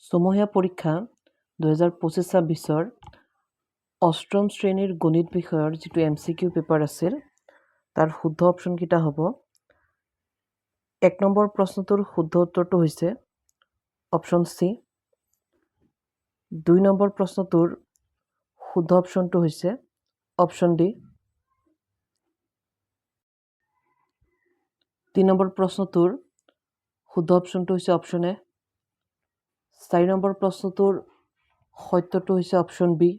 ছমহীয়া পৰীক্ষা 2025-26 অষ্টম শ্ৰেণীৰ গণিত বিষয়ৰ যিটো MCQ পেপাৰ আছিল তাৰ শুদ্ধ অপশ্যনকেইটা হ'ব। 1 নম্বৰ প্ৰশ্নটোৰ শুদ্ধ উত্তৰটো হৈছে অপশ্যন চি। 2 নম্বৰ প্ৰশ্নটোৰ শুদ্ধ অপশ্যনটো হৈছে অপশ্যন ডি। 3 নম্বৰ প্ৰশ্নটোৰ শুদ্ধ অপশ্যনটো হৈছে অপশ্যন এ। 4 নম্বৰ প্ৰশ্নটোৰ সত্যটো হৈছে অপশ্যন বি।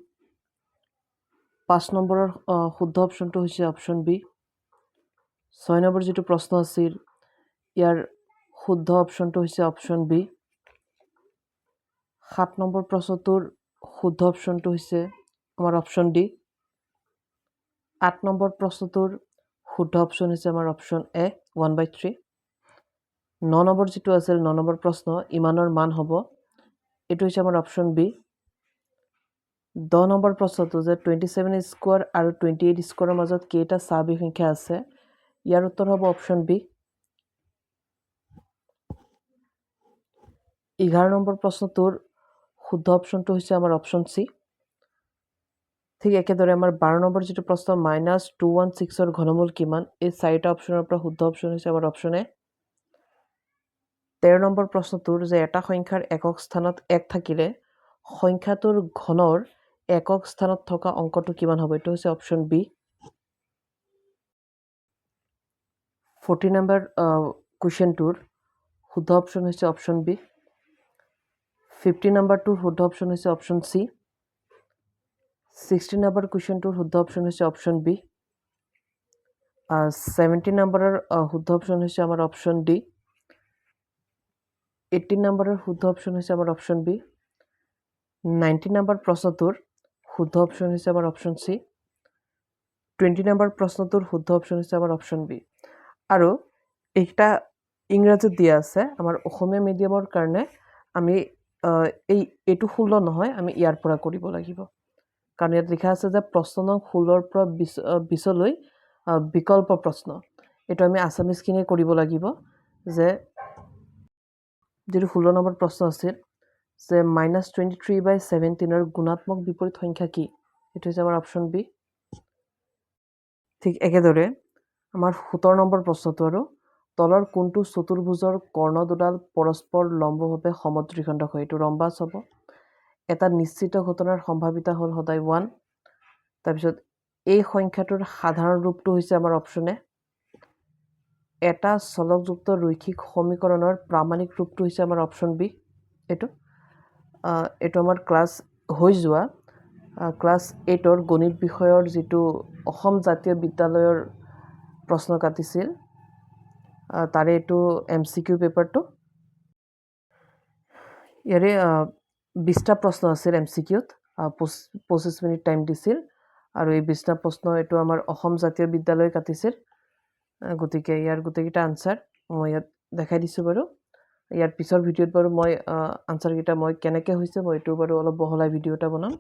5 নম্বৰৰ শুদ্ধ অপশ্যনটো হৈছে অপশ্যন বি। 6 নম্বৰ যিটো প্ৰশ্ন আছিল ইয়াৰ শুদ্ধ অপশ্যনটো হৈছে অপশ্যন বি। 7 নম্বৰ প্ৰশ্নটোৰ শুদ্ধ অপশ্যনটো হৈছে আমাৰ অপশ্যন ডি। 8 নম্বৰ প্ৰশ্নটোৰ শুদ্ধ অপশ্যন হৈছে আমাৰ অপশ্যন এ 1/3। 9 নম্বৰ যিটো আছিল 9 নম্বৰ প্ৰশ্ন ইমানৰ মান হ'ব, এইটো হৈছে আমাৰ অপশ্যন বি। 10 নম্বৰ প্ৰশ্নটো যে 27 স্কোৱাৰ আৰু 28 স্কোৱাৰৰ মাজত কেইটা স্বাভাৱিক সংখ্যা আছে, ইয়াৰ উত্তৰ হ'ব অপশ্যন বি। 11 নম্বৰ প্ৰশ্নটোৰ শুদ্ধ অপশ্যনটো হৈছে আমাৰ অপশ্যন চি। ঠিক একেদৰে আমাৰ 12 নম্বৰ যিটো প্ৰশ্ন -216ৰ ঘনমূল কিমান, এই 4টা অপশ্যনৰ পৰা শুদ্ধ অপশ্যন হৈছে আমাৰ অপশ্যন এ। 13 নম্বৰ প্ৰশ্নটোৰ যে এটা সংখ্যাৰ একক স্থানত 1 থাকিলে সংখ্যাটোৰ ঘনৰ একক স্থানত থকা অংকটো কিমান হ'ব, এইটো হৈছে অপশ্যন বি। 14 নম্বৰ কুৱেশ্যনটোৰ শুদ্ধ অপশ্যন হৈছে অপশ্যন বি। 15 নম্বৰটোৰ শুদ্ধ অপশ্যন হৈছে অপশ্যন চি। 16 নম্বৰ কুৱেশ্যনটোৰ শুদ্ধ অপশ্যন হৈছে অপশ্যন বি। 17 নম্বৰৰ শুদ্ধ অপশ্যন হৈছে আমাৰ অপশ্যন ডি। 18 নম্বৰৰ শুদ্ধ অপশ্যন হৈছে আমাৰ অপশ্যন বি। 19 নম্বৰ প্ৰশ্নটোৰ শুদ্ধ অপশ্যন হৈছে আমাৰ অপশ্যন চি। 20 নম্বৰ প্ৰশ্নটোৰ শুদ্ধ অপশ্যন হৈছে আমাৰ অপশ্যন বি। আৰু এইকেইটা ইংৰাজীত দিয়া আছে, আমাৰ অসমীয়া মিডিয়ামৰ কাৰণে আমি এইটো 16 নহয়, আমি ইয়াৰ পৰা কৰিব লাগিব। কাৰণ ইয়াত লিখা আছে যে প্ৰশ্ন নং 16ৰ পৰা 20লৈ বিকল্প প্ৰশ্ন। এইটো আমি আছামিজখিনিয়ে কৰিব লাগিব। যে যিটো 16 নম্বৰ প্ৰশ্ন আছিল যে -23/17ৰ গুণাত্মক বিপৰীত সংখ্যা কি, এইটো হৈছে আমাৰ অপশ্যন বি। ঠিক একেদৰে আমাৰ 17 নম্বৰ প্ৰশ্নটো আৰু তলৰ কোনটো চতুৰ্ভুজৰ কৰ্ণ দুডাল পৰস্পৰ লম্বভাৱে সমদ্বিখণ্ডক হয়, এইটো ৰম্বাস হ'ব। এটা নিশ্চিত ঘটনাৰ সম্ভাৱিতা হ'ল সদায় 1। তাৰপিছত এই সংখ্যাটোৰ সাধাৰণ ৰূপটো হৈছে আমাৰ অপশ্যন এ। এটা চলকযুক্ত ৰৈখিক সমীকৰণৰ প্ৰামাণিক ৰূপটো হৈছে আমাৰ অপশ্যন বি। এইটো আমাৰ ক্লাছ 8ৰ গণিত বিষয়ৰ যিটো অসম জাতীয় বিদ্যালয়ৰ প্ৰশ্ন কাটিছিল তাৰে এইটো MCQ পেপাৰটো। ইয়াৰে 20টা প্ৰশ্ন আছিল MCQত, 25 মিনিট টাইম দিছিল। আৰু এই 20টা প্ৰশ্ন এইটো আমাৰ অসম জাতীয় বিদ্যালয় কাটিছিল। গতিকে ইয়াৰ গোটেইকেইটা আনচাৰ মই ইয়াত দেখাই দিছোঁ বাৰু। ইয়াৰ পিছৰ ভিডিঅ'ত বাৰু মই আনচাৰকেইটা মই কেনেকৈ হৈছে মই এইটো বাৰু অলপ বহলাই ভিডিঅ' এটা বনাম।